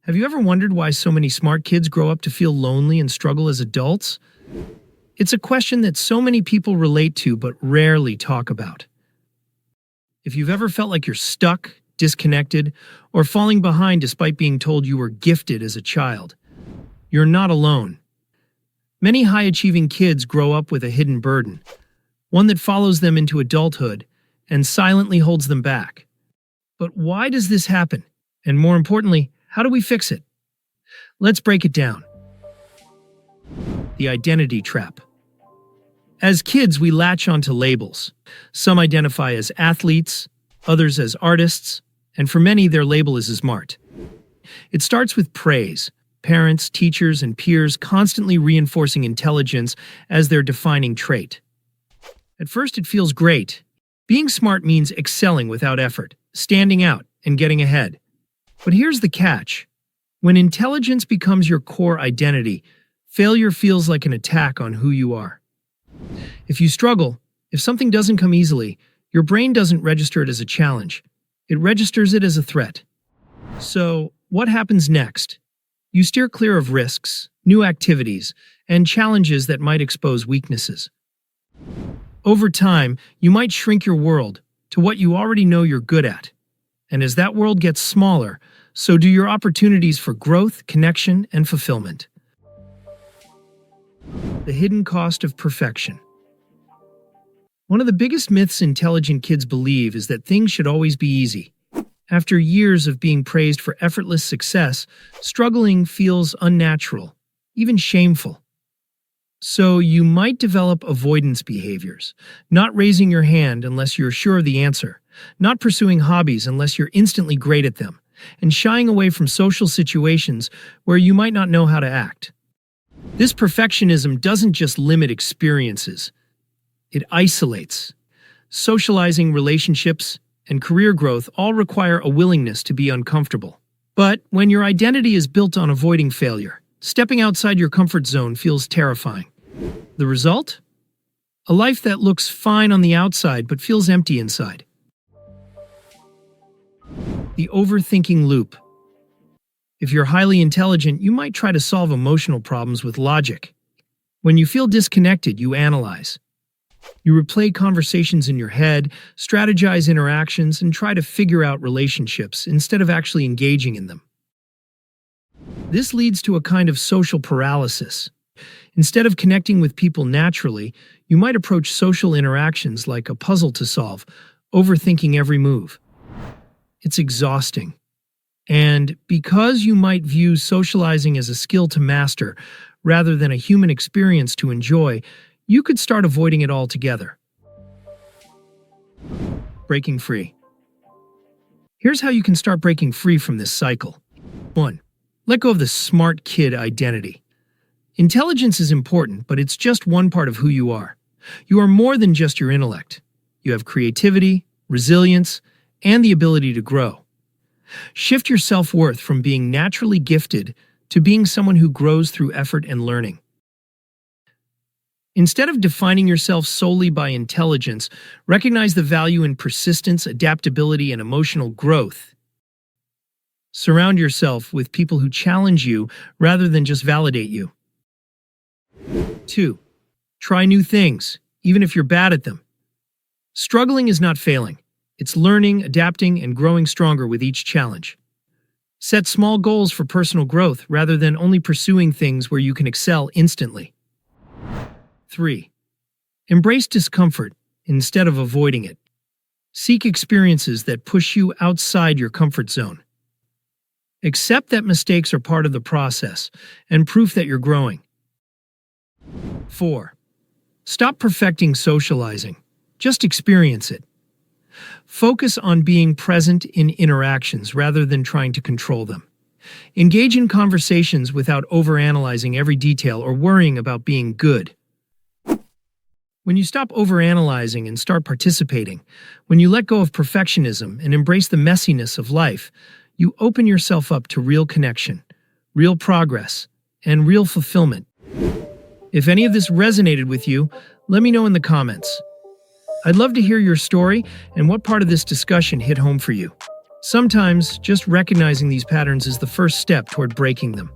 Have you ever wondered why so many smart kids grow up to feel lonely and struggle as adults? It's a question that so many people relate to but rarely talk about. If you've ever felt like you're stuck, disconnected, or falling behind despite being told you were gifted as a child, you're not alone. Many high-achieving kids grow up with a hidden burden, one that follows them into adulthood and silently holds them back. But why does this happen? And more importantly, how do we fix it? Let's break it down. The identity trap. As kids, we latch onto labels. Some identify as athletes, others as artists, and for many, their label is smart. It starts with praise. Parents, teachers, and peers constantly reinforcing intelligence as their defining trait. At first, it feels great. Being smart means excelling without effort, standing out, and getting ahead. But here's the catch. When intelligence becomes your core identity, failure feels like an attack on who you are. If you struggle, if something doesn't come easily, your brain doesn't register it as a challenge. It registers it as a threat. So, what happens next? You steer clear of risks, new activities, and challenges that might expose weaknesses. Over time, you might shrink your world to what you already know you're good at. And as that world gets smaller, so do your opportunities for growth, connection, and fulfillment. The hidden cost of perfection. One of the biggest myths intelligent kids believe is that things should always be easy. After years of being praised for effortless success, struggling feels unnatural, even shameful. So you might develop avoidance behaviors, not raising your hand unless you're sure of the answer, not pursuing hobbies unless you're instantly great at them, and shying away from social situations where you might not know how to act. This perfectionism doesn't just limit experiences, it isolates. Socializing, relationships, and career growth all require a willingness to be uncomfortable. But when your identity is built on avoiding failure, stepping outside your comfort zone feels terrifying. The result? A life that looks fine on the outside but feels empty inside. The overthinking loop. If you're highly intelligent, you might try to solve emotional problems with logic. When you feel disconnected, you analyze. You replay conversations in your head, strategize interactions, and try to figure out relationships instead of actually engaging in them. This leads to a kind of social paralysis. Instead of connecting with people naturally, you might approach social interactions like a puzzle to solve, overthinking every move. It's exhausting. And because you might view socializing as a skill to master rather than a human experience to enjoy, you could start avoiding it altogether. Breaking free. Here's how you can start breaking free from this cycle. 1. Let go of the smart kid identity. Intelligence is important, but it's just one part of who you are. You are more than just your intellect. You have creativity, resilience, and the ability to grow. Shift your self-worth from being naturally gifted to being someone who grows through effort and learning. Instead of defining yourself solely by intelligence, recognize the value in persistence, adaptability, and emotional growth. Surround yourself with people who challenge you rather than just validate you. 2. Try new things, even if you're bad at them. Struggling is not failing. It's learning, adapting, and growing stronger with each challenge. Set small goals for personal growth rather than only pursuing things where you can excel instantly. 3. Embrace discomfort instead of avoiding it. Seek experiences that push you outside your comfort zone. Accept that mistakes are part of the process and proof that you're growing. 4. Stop perfecting socializing. Just experience it. Focus on being present in interactions rather than trying to control them. Engage in conversations without overanalyzing every detail or worrying about being good. When you stop overanalyzing and start participating, when you let go of perfectionism and embrace the messiness of life, you open yourself up to real connection, real progress, and real fulfillment. If any of this resonated with you, let me know in the comments. I'd love to hear your story and what part of this discussion hit home for you. Sometimes, just recognizing these patterns is the first step toward breaking them.